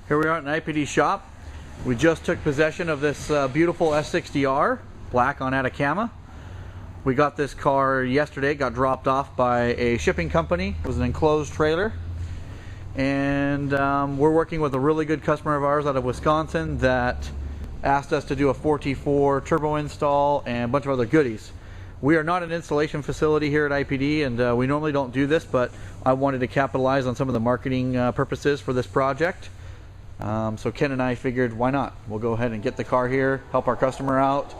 Here we are at an IPD shop. We just took possession of this beautiful S60R, black on Atacama. We got this car yesterday, got dropped off by a shipping company. It was an enclosed trailer. And we're working with a really good customer of ours out of Wisconsin that asked us to do a 4T4 turbo install and a bunch of other goodies. We are not an installation facility here at IPD, and we normally don't do this, but I wanted to capitalize on some of the marketing purposes for this project. So Ken and I figured, why not? We'll go ahead and get the car here, help our customer out.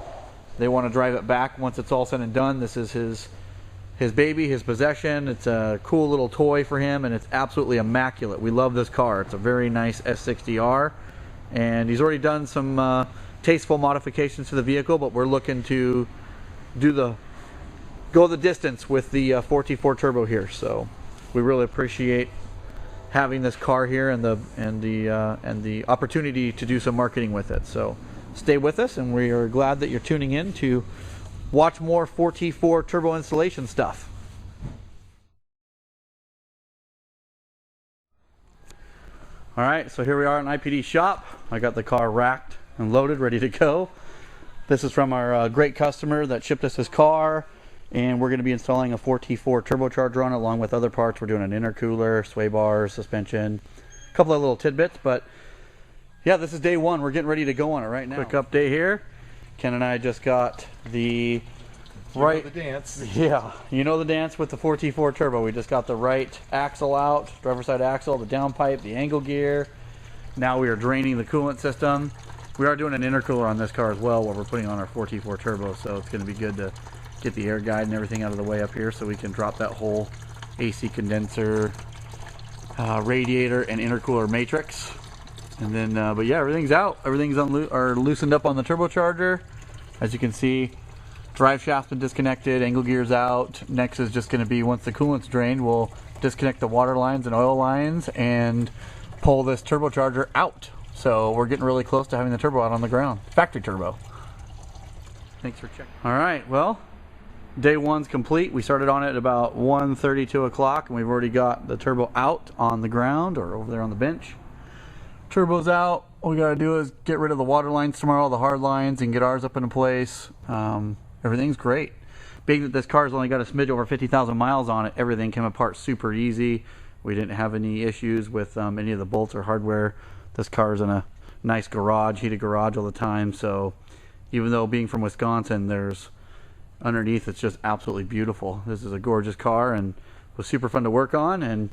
They want to drive it back once it's all said and done. This is his baby, his possession. It's a cool little toy for him, and it's absolutely immaculate. We love this car. It's a very nice S60R, and he's already done some tasteful modifications to the vehicle, but we're looking to go the distance with the 4T4 turbo here. So we really appreciate having this car here and the opportunity to do some marketing with it. So stay with us, and we are glad that you're tuning in to watch more 4T4 turbo installation stuff. All right, so here we are in IPD shop. I got the car racked and loaded, ready to go. This is from our great customer that shipped us his car, and we're going to be installing a 4T4 turbocharger on it along with other parts. We're doing an intercooler, sway bars, suspension, a couple of little tidbits, but yeah, this is day one. We're getting ready to go on it right now. Quick update here. Ken and I just got the right, the dance. Yeah, you know the dance with the 4T4 turbo. We just got the right axle out, driver's side axle, the downpipe, the angle gear. Now we are draining the coolant system. We are doing an intercooler on this car as well while we're putting on our 4T4 turbo, so it's going to be good to get the air guide and everything out of the way up here so we can drop that whole AC condenser, radiator, and intercooler matrix. And then, but yeah, everything's out. Everything's loosened up on the turbocharger. As you can see, drive shaft's been disconnected, angle gear's out. Next is just going to be, once the coolant's drained, we'll disconnect the water lines and oil lines and pull this turbocharger out. So we're getting really close to having the turbo out on the ground. Factory turbo. Thanks for checking. All right, well, day one's complete. We started on it at about 1:30, 2 o'clock, and we've already got the turbo out on the ground or over there on the bench. Turbo's out. All we gotta do is get rid of the water lines tomorrow, the hard lines, and get ours up into place. Everything's great. Being that this car's only got a smidge over 50,000 miles on it, everything came apart super easy. We didn't have any issues with any of the bolts or hardware. This car's in a nice garage, heated garage all the time, so even though being from Wisconsin, there's underneath, it's just absolutely beautiful. This is a gorgeous car and was super fun to work on, and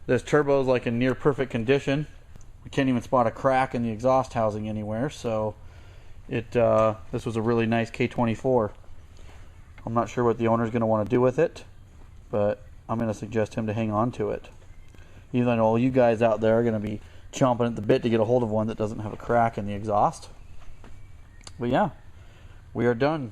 this turbo is like in near perfect condition. We can't even spot a crack in the exhaust housing anywhere, so this was a really nice K24. I'm not sure what the owner's going to want to do with it, but I'm going to suggest him to hang on to it. Even though all you guys out there are going to be chomping at the bit to get a hold of one that doesn't have a crack in the exhaust. But yeah, we are done.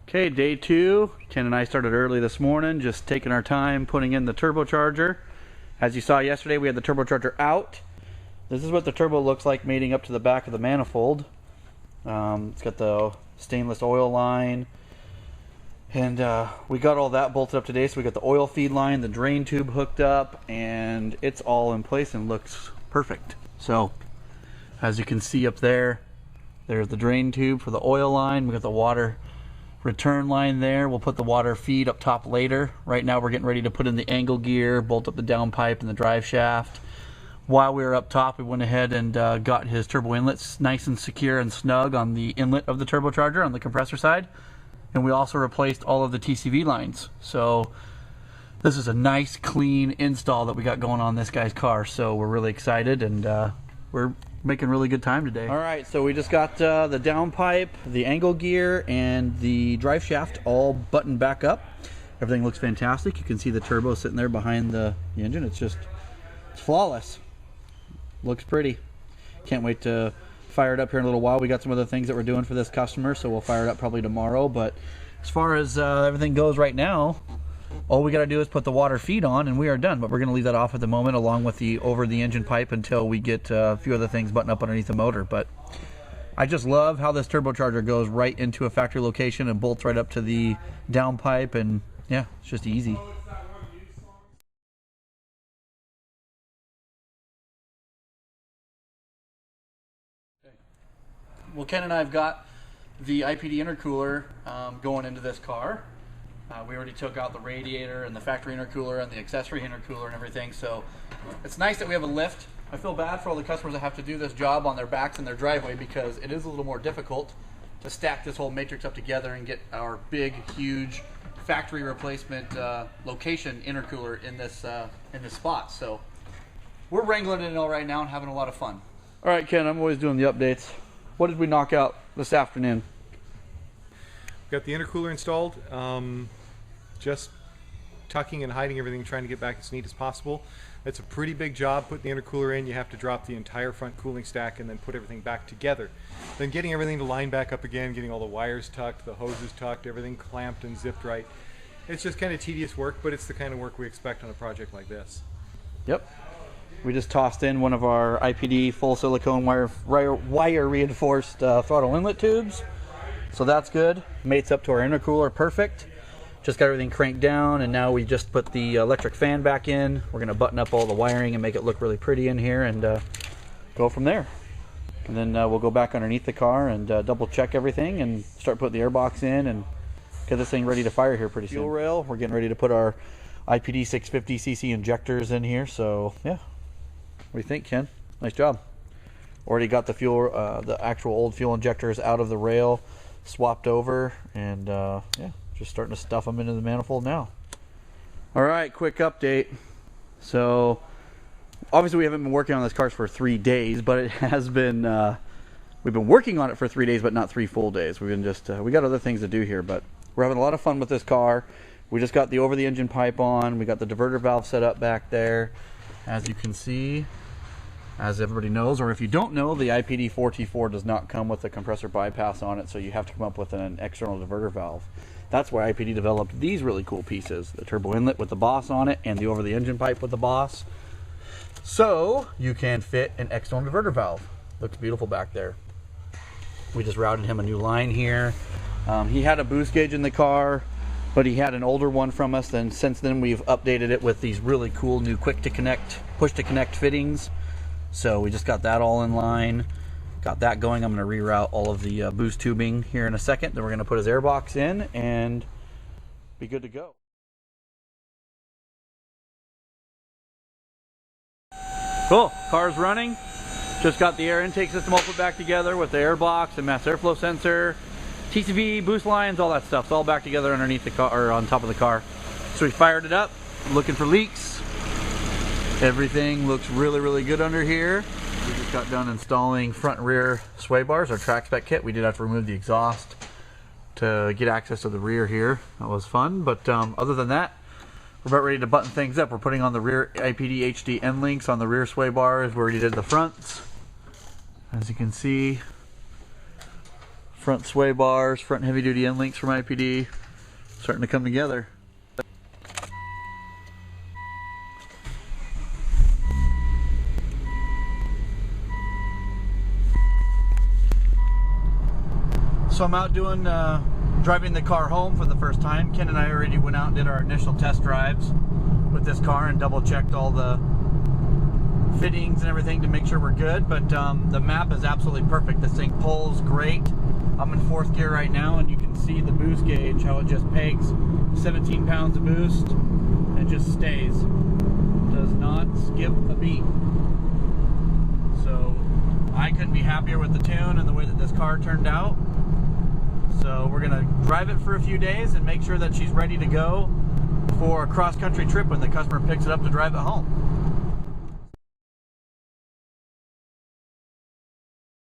Okay, day two. Ken and I started early this morning, just taking our time putting in the turbocharger. As you saw yesterday, we had the turbocharger out. This is what the turbo looks like mating up to the back of the manifold. It's got the stainless oil line, and we got all that bolted up today. So we got the oil feed line, the drain tube hooked up, and it's all in place and looks perfect. So as you can see up there, there's the drain tube for the oil line. We got the water return line there. We'll put the water feed up top later. Right now we're getting ready to put in the angle gear, bolt up the downpipe and the drive shaft. While we were up top, we went ahead and got his turbo inlets nice and secure and snug on the inlet of the turbocharger on the compressor side. And we also replaced all of the TCV lines. So this is a nice clean install that we got going on this guy's car. So we're really excited, and we're making really good time today. All right, so we just got the downpipe, the angle gear, and the drive shaft all buttoned back up. Everything looks fantastic. You can see the turbo sitting there behind the engine. It's flawless. Looks pretty. Can't wait to fire it up here in a little while. We got some other things that we're doing for this customer, so we'll fire it up probably tomorrow. But as far as everything goes right now, all we got to do is put the water feed on and we are done. But we're going to leave that off at the moment, along with the over the engine pipe, until we get a few other things buttoned up underneath the motor. But I just love how this turbocharger goes right into a factory location and bolts right up to the downpipe, and yeah, it's just easy. Well, Ken and I have got the IPD intercooler going into this car. We already took out the radiator and the factory intercooler and the accessory intercooler and everything, so it's nice that we have a lift. I feel bad for all the customers that have to do this job on their backs in their driveway because it is a little more difficult to stack this whole matrix up together and get our big, huge factory replacement location intercooler in this spot. So we're wrangling it in all right now and having a lot of fun. All right, Ken, I'm always doing the updates. What did we knock out this afternoon? We've got the intercooler installed. Just tucking and hiding everything, trying to get back as neat as possible. It's a pretty big job putting the intercooler in. You have to drop the entire front cooling stack and then put everything back together. Then getting everything to line back up again, getting all the wires tucked, the hoses tucked, everything clamped and zipped right. It's just kind of tedious work, but it's the kind of work we expect on a project like this. Yep. We just tossed in one of our IPD full silicone wire reinforced throttle inlet tubes. So that's good. Mates up to our intercooler perfect. Just got everything cranked down, and now we just put the electric fan back in. We're going to button up all the wiring and make it look really pretty in here and go from there. And then we'll go back underneath the car and double check everything and start putting the airbox in and get this thing ready to fire here pretty soon. Fuel rail, we're getting ready to put our IPD 650cc injectors in here, so yeah. What do you think, Ken? Nice job. Already got the fuel, the actual old fuel injectors out of the rail, swapped over, and yeah. Just starting to stuff them into the manifold now. All right, quick update. So obviously we haven't been working on this car for 3 days, but it has been, we've been working on it for 3 days, but not 3 full days. We've been just, we got other things to do here, but we're having a lot of fun with this car. We just got the over the engine pipe on. We got the diverter valve set up back there. As you can see, as everybody knows, or if you don't know, the IPD 4T4 does not come with a compressor bypass on it, so you have to come up with an external diverter valve. That's why IPD developed these really cool pieces, the turbo inlet with the boss on it and the over the engine pipe with the boss. So you can fit an external diverter valve. Looks beautiful back there. We just routed him a new line here. He had a boost gauge in the car, but he had an older one from us, and since then we've updated it with these really cool new quick to connect, push to connect fittings. So we just got that all in line. Got that going. I'm going to reroute all of the boost tubing here in a second. Then we're going to put his airbox in and be good to go. Cool. Car's running. Just got the air intake system all put back together with the airbox and mass airflow sensor, TCV, boost lines, all that stuff. It's all back together underneath the car, or on top of the car. So we fired it up, looking for leaks. Everything looks really, really good under here. We just got done installing front and rear sway bars, our track spec kit. We did have to remove the exhaust to get access to the rear here. That was fun, but other than that, we're about ready to button things up. We're putting on the rear IPD HD end links on the rear sway bars. We already did the fronts. As you can see, front sway bars, front heavy duty end links from IPD, starting to come together. So I'm out doing, driving the car home for the first time. Ken and I already went out and did our initial test drives with this car and double checked all the fittings and everything to make sure we're good. But the map is absolutely perfect. This thing pulls great. I'm in 4th gear right now, and you can see the boost gauge, how it just pegs 17 pounds of boost and just stays. Does not skip a beat. So I couldn't be happier with the tune and the way that this car turned out. So we're gonna drive it for a few days and make sure that she's ready to go for a cross-country trip when the customer picks it up to drive it home.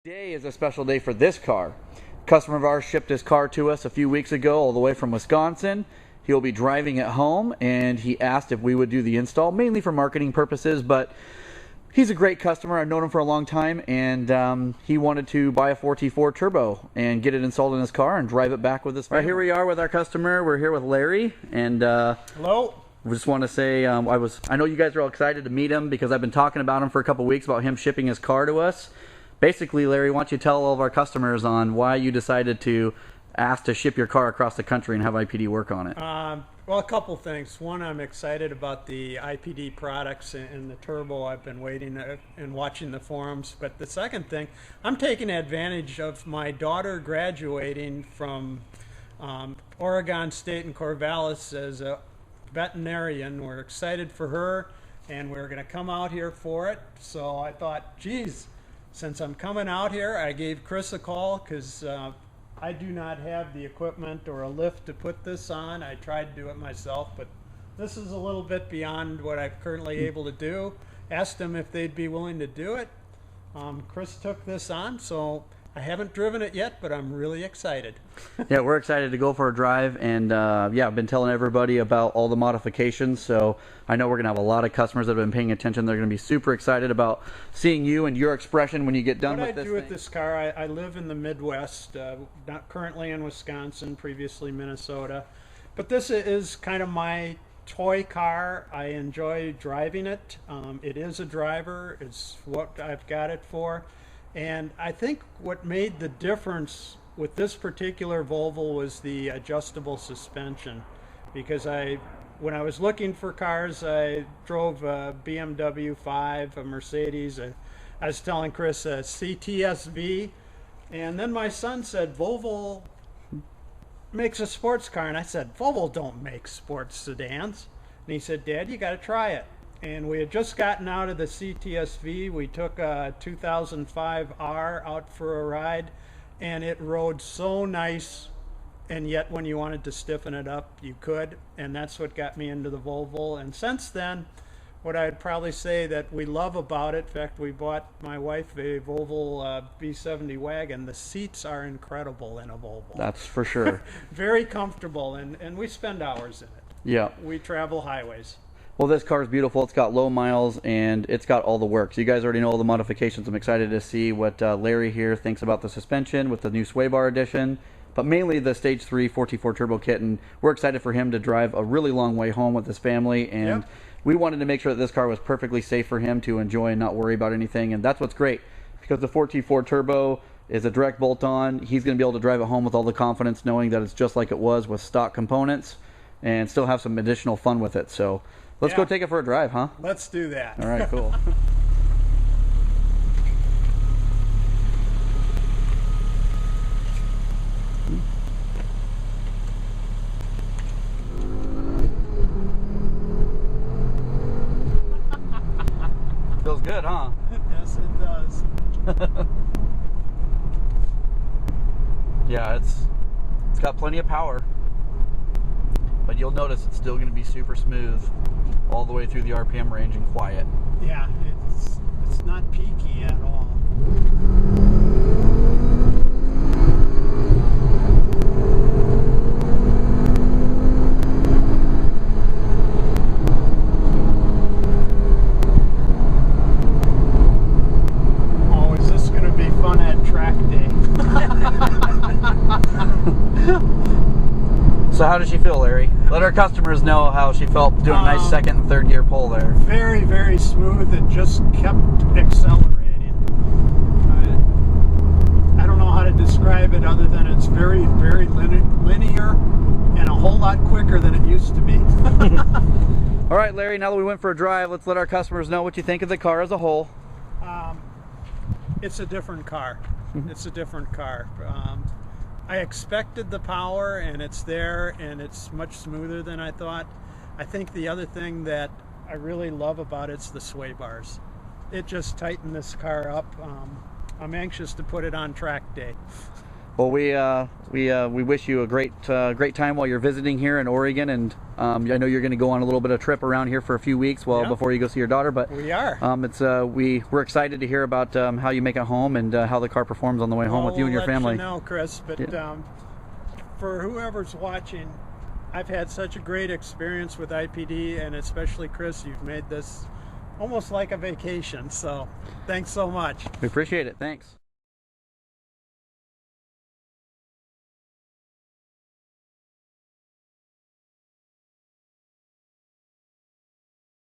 Today is a special day for this car. A customer of ours shipped his car to us a few weeks ago all the way from Wisconsin. He'll be driving it home, and he asked if we would do the install, mainly for marketing purposes, but he's a great customer. I've known him for a long time, and he wanted to buy a 4T4 turbo and get it installed in his car and drive it back with his family. All right, here we are with our customer. We're here with Larry, and hello. We just want to say I know you guys are all excited to meet him because I've been talking about him for a couple weeks about him shipping his car to us. Basically, Larry, why don't you tell all of our customers on why you decided to ask to ship your car across the country and have IPD work on it? Well, a couple things. One, I'm excited about the IPD products and the turbo. I've been waiting and watching the forums. But the second thing, I'm taking advantage of my daughter graduating from Oregon State in Corvallis as a veterinarian. We're excited for her, and we're going to come out here for it. So I thought, geez, since I'm coming out here, I gave Chris a call because I do not have the equipment or a lift to put this on. I tried to do it myself, but this is a little bit beyond what I'm currently able to do. Asked them if they'd be willing to do it. Chris took this on, so I haven't driven it yet, but I'm really excited. Yeah, we're excited to go for a drive, and yeah, I've been telling everybody about all the modifications, so I know we're going to have a lot of customers that have been paying attention. They're going to be super excited about seeing you and your expression when you get done with this. What I do with this car, I live in the Midwest, not currently in Wisconsin, previously Minnesota, but this is kind of my toy car. I enjoy driving it. It is a driver. It's what I've got it for. And I think what made the difference with this particular Volvo was the adjustable suspension, because when I was looking for cars, I drove a BMW 5, a Mercedes, I was telling Chris a CTSV, and then my son said Volvo makes a sports car, and I said, Volvo don't make sports sedans. And he said, Dad, you got to try it. And we had just gotten out of the CTSV. We took a 2005 R out for a ride, and it rode so nice, and yet when you wanted to stiffen it up, you could, and that's what got me into the Volvo. And since then, what I'd probably say that we love about it, in fact, we bought my wife a Volvo B70 wagon. The seats are incredible in a Volvo. That's for sure. Very comfortable, and we spend hours in it. Yeah. We travel highways. Well, this car is beautiful. It's got low miles, and it's got all the works. You guys already know all the modifications. I'm excited to see what Larry here thinks about the suspension with the new sway bar edition, but mainly the Stage 3 4T4 Turbo Kit, and we're excited for him to drive a really long way home with his family, and we wanted to make sure that this car was perfectly safe for him to enjoy and not worry about anything, and that's what's great, because the 4T4 Turbo is a direct bolt-on. He's going to be able to drive it home with all the confidence, knowing that it's just like it was with stock components, and still have some additional fun with it. So let's go take it for a drive, huh? Let's do that. All right, cool. Feels good, huh? Yes, it does. Yeah, it's got plenty of power, but you'll notice it's still going to be super smooth all the way through the RPM range and quiet. Yeah, it's not peaky at all. Oh, is this going to be fun at track day? So how does she feel, Larry? Let our customers know how she felt doing a nice second and third gear pull there. Very, very smooth. It just kept accelerating. I don't know how to describe it other than it's very, very linear and a whole lot quicker than it used to be. All right, Larry, now that we went for a drive, let's let our customers know what you think of the car as a whole. It's a different car. It's a different car. I expected the power, and it's there, and it's much smoother than I thought. I think the other thing that I really love about it's the sway bars. It just tightened this car up. I'm anxious to put it on track day. Well, we wish you a great time while you're visiting here in Oregon, and I know you're going to go on a little bit of trip around here for a few weeks before you go see your daughter. But we are. We're excited to hear about how you make it home and how the car performs on the way home with you and your family. We'll let you know, Chris. But for whoever's watching, I've had such a great experience with IPD, and especially Chris. You've made this almost like a vacation. So thanks so much. We appreciate it. Thanks.